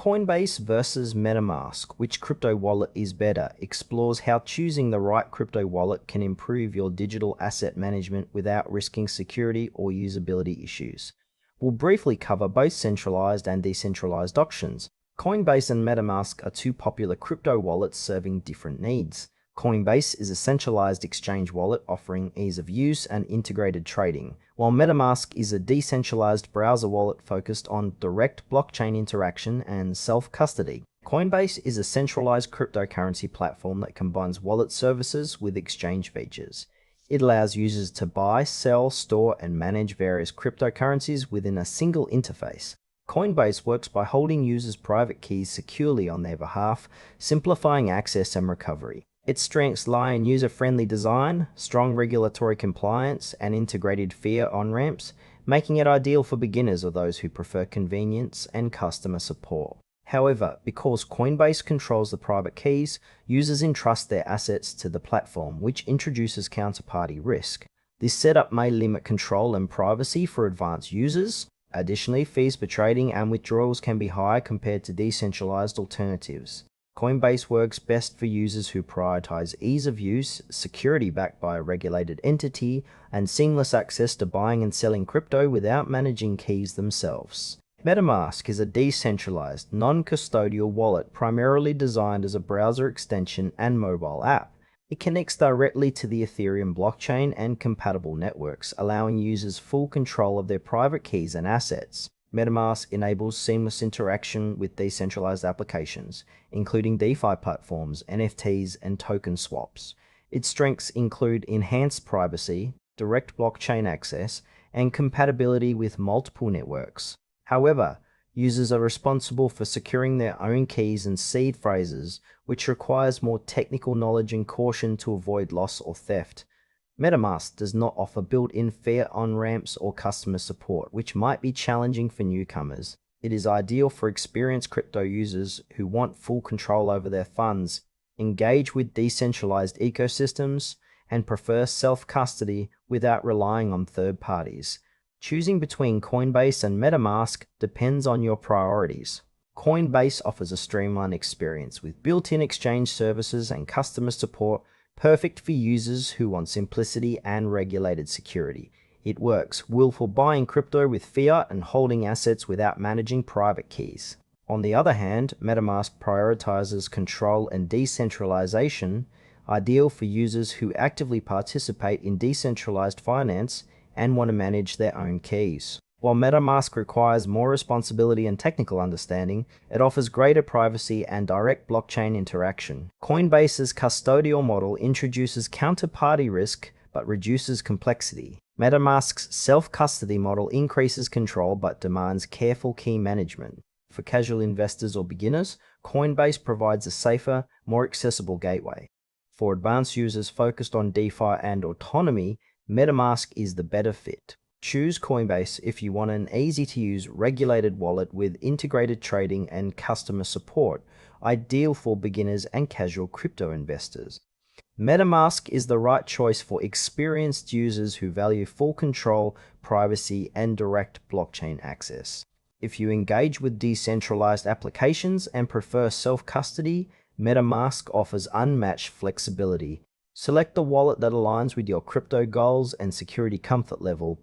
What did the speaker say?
Coinbase versus MetaMask, which crypto wallet is better, explores how choosing the right crypto wallet can improve your digital asset management without risking security or usability issues. We'll briefly cover both centralized and decentralized options. Coinbase and MetaMask are two popular crypto wallets serving different needs. Coinbase is a centralized exchange wallet offering ease of use and integrated trading, while MetaMask is a decentralized browser wallet focused on direct blockchain interaction and self-custody. Coinbase is a centralized cryptocurrency platform that combines wallet services with exchange features. It allows users to buy, sell, store, and manage various cryptocurrencies within a single interface. Coinbase works by holding users' private keys securely on their behalf, simplifying access and recovery. Its strengths lie in user-friendly design, strong regulatory compliance, and integrated fiat on-ramps, making it ideal for beginners or those who prefer convenience and customer support. However, because Coinbase controls the private keys, users entrust their assets to the platform, which introduces counterparty risk. This setup may limit control and privacy for advanced users. Additionally, fees for trading and withdrawals can be high compared to decentralized alternatives. Coinbase works best for users who prioritize ease of use, security backed by a regulated entity, and seamless access to buying and selling crypto without managing keys themselves. MetaMask is a decentralized, non-custodial wallet primarily designed as a browser extension and mobile app. It connects directly to the Ethereum blockchain and compatible networks, allowing users full control of their private keys and assets. MetaMask enables seamless interaction with decentralized applications, including DeFi platforms, NFTs, and token swaps. Its strengths include enhanced privacy, direct blockchain access, and compatibility with multiple networks. However, users are responsible for securing their own keys and seed phrases, which requires more technical knowledge and caution to avoid loss or theft. MetaMask does not offer built-in fiat on-ramps or customer support, which might be challenging for newcomers. It is ideal for experienced crypto users who want full control over their funds, engage with decentralized ecosystems, and prefer self-custody without relying on third parties. Choosing between Coinbase and MetaMask depends on your priorities. Coinbase offers a streamlined experience with built-in exchange services and customer support, perfect for users who want simplicity and regulated security. It works well for buying crypto with fiat and holding assets without managing private keys. On the other hand, MetaMask prioritizes control and decentralization, ideal for users who actively participate in decentralized finance and want to manage their own keys. While MetaMask requires more responsibility and technical understanding, it offers greater privacy and direct blockchain interaction. Coinbase's custodial model introduces counterparty risk but reduces complexity. MetaMask's self-custody model increases control but demands careful key management. For casual investors or beginners, Coinbase provides a safer, more accessible gateway. For advanced users focused on DeFi and autonomy, MetaMask is the better fit. Choose Coinbase if you want an easy-to-use regulated wallet with integrated trading and customer support, ideal for beginners and casual crypto investors. MetaMask is the right choice for experienced users who value full control, privacy, and direct blockchain access. If you engage with decentralized applications and prefer self-custody, MetaMask offers unmatched flexibility. Select the wallet that aligns with your crypto goals and security comfort level,